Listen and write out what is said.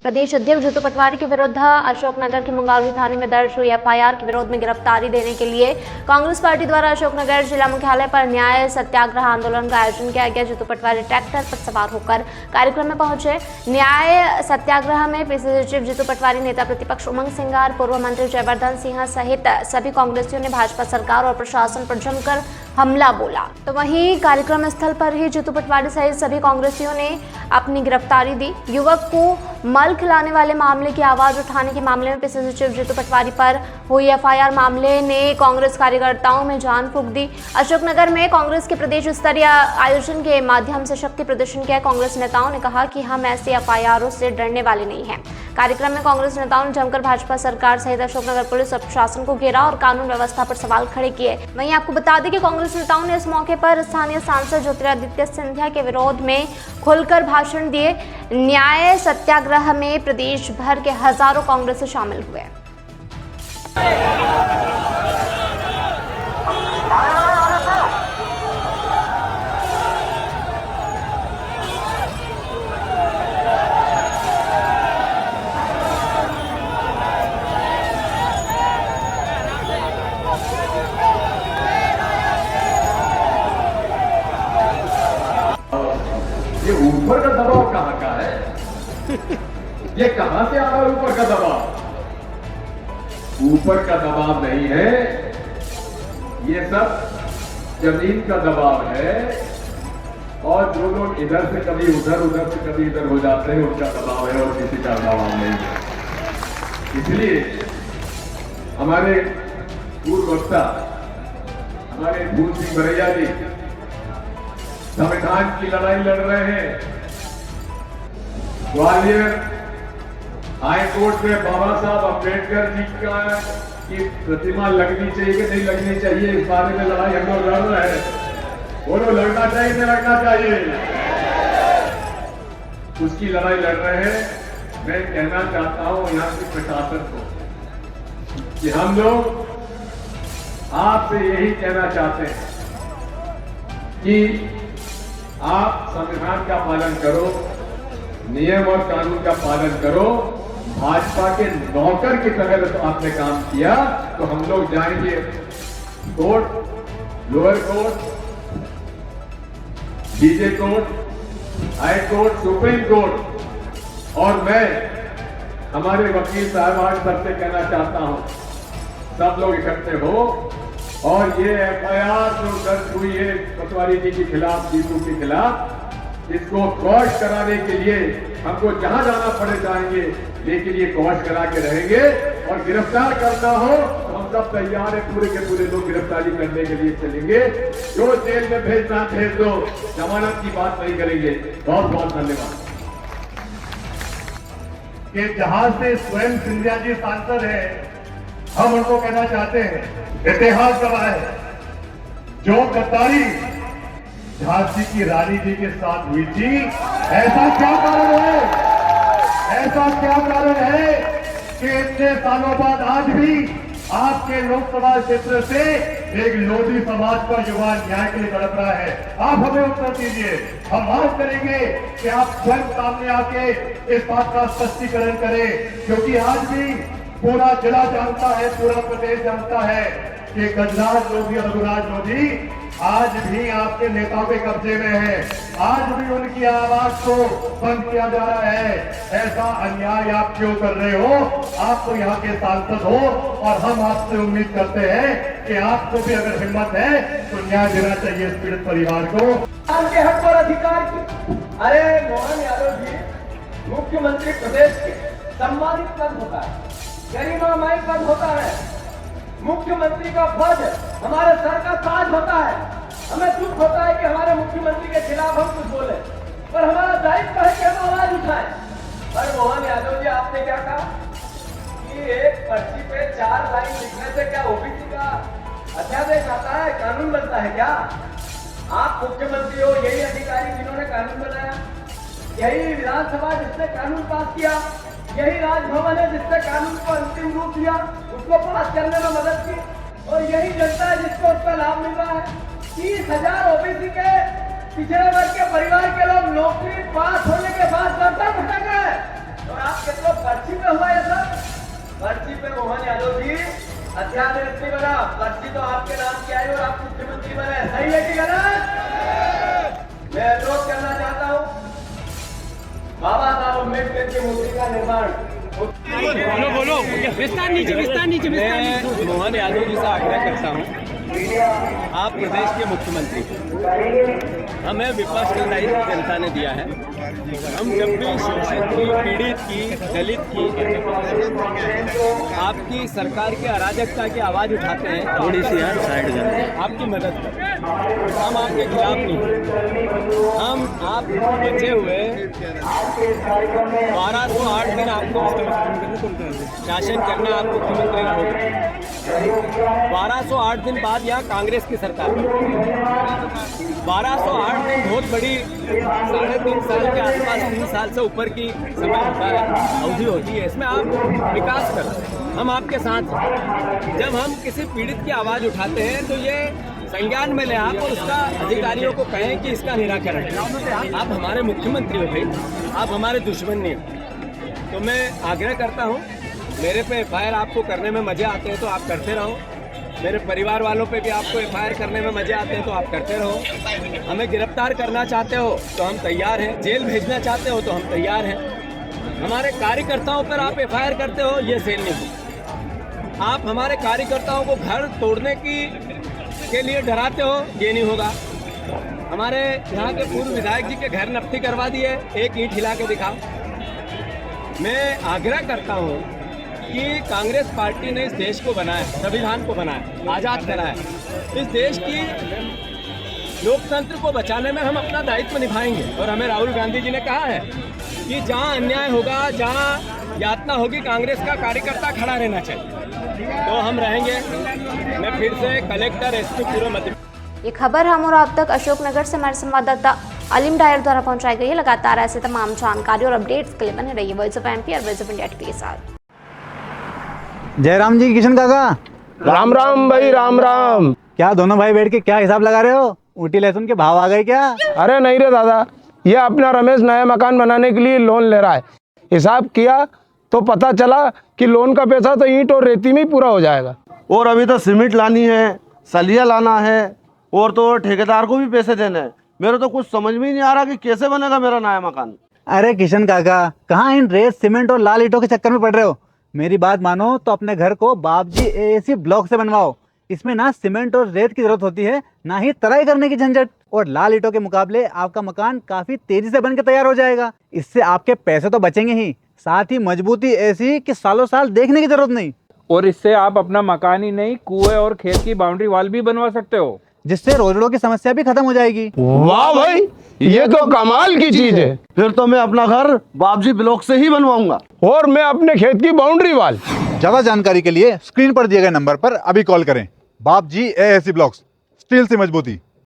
प्रदेश अध्यक्ष जीतू पटवारी के विरुद्ध अशोकनगर के मुंगावली थाने में दर्ज हुई एफआईआर के विरोध में गिरफ्तारी देने के लिए कांग्रेस पार्टी द्वारा अशोकनगर जिला मुख्यालय पर न्याय सत्याग्रह आंदोलन का आयोजन किया गया। जीतू पटवारी ट्रैक्टर पर सवार होकर कार्यक्रम में पहुंचे। न्याय सत्याग्रह में पीसीसी चीफ जीतू पटवारी, नेता प्रतिपक्ष उमंग सिंगार, पूर्व मंत्री जयवर्धन सिंह सहित सभी कांग्रेसियों ने भाजपा सरकार और प्रशासन पर जमकर हमला बोला। तो वहीं कार्यक्रम स्थल पर ही जीतू पटवारी सहित सभी कांग्रेसियों ने अपनी गिरफ्तारी दी। युवक को मल खिलाने वाले मामले की आवाज उठाने के मामले में पीसीसी चीफ जीतू पटवारी पर हुई एफआईआर मामले ने कांग्रेस कार्यकर्ताओं में जान फूंक दी। अशोकनगर में कांग्रेस के प्रदेश स्तरीय आयोजन के माध्यम से शक्ति प्रदर्शन किया। कांग्रेस नेताओं ने कहा कि हम ऐसे एफआईआरों से डरने वाले नहीं हैं। कार्यक्रम में कांग्रेस नेताओं ने जमकर भाजपा सरकार सहित अशोकनगर पुलिस और प्रशासन को घेरा और कानून व्यवस्था पर सवाल खड़े किए। वहीं आपको बता दें कि कांग्रेस नेताओं ने इस मौके पर स्थानीय सांसद ज्योतिरादित्य सिंधिया के विरोध में खुलकर भाषण दिए। न्याय सत्याग्रह में प्रदेश भर के हजारों कांग्रेसी शामिल हुए। ये ऊपर का दबाव कहाँ का है? ये कहां से आ रहा है ऊपर का दबाव? ऊपर का दबाव नहीं है, ये सब जमीन का दबाव है। और जो लोग इधर से कभी उधर, उधर से कभी इधर हो जाते हैं, उनका दबाव है और किसी का दबाव नहीं है। इसलिए हमारे पूर्व वक्ता, हमारे भूल सिंह भरैया जी संविधान की लड़ाई लड़ रहे हैं। ग्वालियर हाई कोर्ट में बाबा साहब अम्बेडकर जी की प्रतिमा लगनी चाहिए कि नहीं लगनी चाहिए, इस बारे में लड़ाई हम लोग लड़ रहे हैं। वो लोग लड़ना चाहिए नहीं लड़ना चाहिए, उसकी लड़ाई लड़ रहे हैं। मैं कहना चाहता हूं यहां के प्रशासन को कि हम लोग आपसे यही कहना चाहते हैं कि आप संविधान का पालन करो, नियम और कानून का पालन करो। भाजपा के नौकर की तरह तो आपने काम किया तो हम लोग जाएंगे court, lower court, DJ court, high court, supreme court. और मैं हमारे वकील साहब सबसे कहना चाहता हूं, सब लोग इकट्ठे हो और ये एफआईआर जो दर्ज हुई है पटवारी जी के खिलाफ, जीतू के खिलाफ, इसको क्वॉश कराने के लिए हमको जहां जाना पड़े जाएंगे, लेकिन ये क्वॉश करा के रहेंगे। और गिरफ्तार करना हो तो हम सब तैयार है, पूरे के पूरे लोग गिरफ्तारी करने के लिए चलेंगे। जो जेल में भेजना भेज दो, जमानत की बात नहीं करेंगे। बहुत बहुत धन्यवाद। कि जहां से स्वयं सिंधिया जी सांसद है, हम उनको कहना चाहते हैं, इतिहास गवाह है, जो गद्दारी झांसी की रानी जी के साथ हुई थी, ऐसा क्या कारण है, ऐसा क्या कारण है कि इतने सालों बाद आज भी आपके लोकसभा क्षेत्र से एक लोधी समाज का युवा न्याय के लिए तड़प रहा है? आप हमें उत्तर दीजिए। हम मांग करेंगे कि आप स्वयं सामने आके इस बात का स्पष्टीकरण करें, क्योंकि आज भी पूरा जिला जानता है, पूरा प्रदेश जानता है कि गजराज लोधी और रघुराज लोधी आज भी आपके नेताओं के कब्जे में है। आज भी उनकी आवाज को बंद किया जा रहा है। ऐसा अन्याय आप क्यों कर रहे हो? आप तो यहाँ के सांसद हो और हम आपसे उम्मीद करते हैं कि आपको भी अगर हिम्मत है तो न्याय देना चाहिए इस पीड़ित परिवार को। के हक और अधिकार की, अरे मोहन यादव जी मुख्यमंत्री प्रदेश के सम्मानित पद होता है, गरिमामय पद होता है, मुख्यमंत्री का फर्ज हमारे सर का ताज होता है। हमें दुख होता है कि हमारे मुख्यमंत्री के खिलाफ हम कुछ बोले, पर हमारा दायित्व है कि हम आवाज उठाएं। पर मोहन यादव जी आपने क्या कहा कि एक पर्ची पे 4 लाइन लिखने से क्या ओबीसी का अध्यादेश आता है, कानून बनता है क्या? आप मुख्यमंत्री हो, यही अधिकारी जिन्होंने कानून बनाया, यही विधानसभा जिसने कानून पास किया, यही राजभवन है जिसने कानून को अंतिम रूप दिया, उसको पास करने में मदद की, और यही जनता है जिसको उसका लाभ मिल रहा है। 30,000 ओबीसी के पिछड़े वर्ग के परिवार के लोग नौकरी पास होने के बाद दफ्तर भटक रहे हैं। और आपके तो पर्ची पे हुआ है सब। पर्ची पे मोहन यादव जी अध्यादेश नहीं बना, पर्ची तो आपके नाम की आई और आप मुख्यमंत्री बने। सही है कि गलत? मैं अनुरोध करना चाहता हूँ, बाबा साहब अम्बेडकर की मूर्ति का निर्माण बोलो विस्तार नीचे मैं मोहन यादव जी से आग्रह करता हूँ, आप प्रदेश के मुख्यमंत्री, हमें विपक्ष का दायित्व जनता ने दिया है। हम जब भी शोषित की, पीड़ित की, दलित की, आपकी सरकार के अराजकता की आवाज उठाते हैं, थोड़ी सी यार साइड जाते हैं, आपकी मदद करते हैं। हम आपके खिलाफ नहीं, हम आप बचे हुए 1208 दिन आपको शासन करना, आप मुख्यमंत्री रहोगे। 1208 दिन बाद यहाँ कांग्रेस की सरकार, 1208 दिन बहुत बड़ी 3.5 साल के आसपास, 3 साल से ऊपर की समय होता है, अवधि होती है। इसमें आप विकास करो, हम आपके साथ हैं। जब हम किसी पीड़ित की आवाज़ उठाते हैं तो ये संज्ञान में ले आप और उसका अधिकारियों को कहें कि इसका निराकरण करें। आप हमारे मुख्यमंत्री हो भाई, आप हमारे दुश्मन नहीं हो। तो मैं आग्रह करता हूँ, मेरे पे एफआईआर आपको करने में मजे आते हैं तो आप करते रहो, मेरे परिवार वालों पे भी आपको एफआईआर करने में मजे आते हैं तो आप करते रहो। हमें गिरफ्तार करना चाहते हो तो हम तैयार हैं, जेल भेजना चाहते हो तो हम तैयार हैं। हमारे कार्यकर्ताओं पर आप एफआईआर करते हो, ये सेल नहीं होगा। आप हमारे कार्यकर्ताओं को घर तोड़ने के लिए डराते हो, ये नहीं होगा। हमारे यहाँ के पूर्व विधायक जी के घर नफ्ती करवा दिए, एक ईंट हिला के दिखाओ। मैं आग्रह करता हूँ कि कांग्रेस पार्टी ने इस देश को बनाया, संविधान को बनाया, आज़ाद कराया। इस देश की लोकतंत्र को बचाने में हम अपना दायित्व निभाएंगे। और हमें राहुल गांधी जी ने कहा है कि जहां अन्याय होगा, जहां यातना होगी, कांग्रेस का कार्यकर्ता खड़ा रहना चाहिए, तो हम रहेंगे। मैं फिर से कलेक्टर, एसपी पूरे मध्य। ये खबर हम और आप तक अशोकनगर से हमारे संवाददाता अलीम डायर द्वारा पहुंचाई गई है। लगातार ऐसे तमाम जानकारी और अपडेट्स के लिए बने रहिए वॉइस ऑफ एमपी और वॉइस ऑफ इंडिया के साथ। जयराम जी, किशन काका, राम राम भाई, राम राम। क्या दोनों भाई बैठ के क्या हिसाब लगा रहे हो? ऊटी लहसुन के भाव आ गए क्या? अरे नहीं रे दादा, ये अपना रमेश नया मकान बनाने के लिए लोन ले रहा है। हिसाब किया तो पता चला कि लोन का पैसा तो ईंट और रेती में ही पूरा हो जाएगा। और अभी तो सीमेंट लानी है, सलिया लाना है, और तो ठेकेदार को भी पैसे देने हैं। मेरे तो कुछ समझ में ही नहीं आ रहा कि कैसे बनेगा मेरा नया मकान। अरे किशन काका, कहाँ इन रेत, सीमेंट और लाल ईंटों के चक्कर में पड़ रहे हो? मेरी बात मानो तो अपने घर को बाबजी एएसी ब्लॉक से बनवाओ। इसमें ना सीमेंट और रेत की जरूरत होती है, ना ही तराई करने की झंझट। और लाल ईंटों के मुकाबले आपका मकान काफी तेजी से बनकर तैयार हो जाएगा। इससे आपके पैसे तो बचेंगे ही, साथ ही मजबूती ऐसी कि सालों साल देखने की जरूरत नहीं। और इससे आप अपना मकान ही नहीं, कुएं और खेत की बाउंड्री वॉल भी बनवा सकते हो, जिससे रोजड़ों की समस्या भी खत्म हो जाएगी। वाह भाई, ये तो कमाल की चीज है। फिर तो मैं अपना घर बाबजी ब्लॉक से ही बनवाऊंगा। और मैं अपने खेत की बाउंड्री वाल। ज्यादा जानकारी के लिए स्क्रीन पर दिए गए नंबर पर अभी कॉल करें। बाबजी एएसी ब्लॉक्स, स्टील से मजबूती।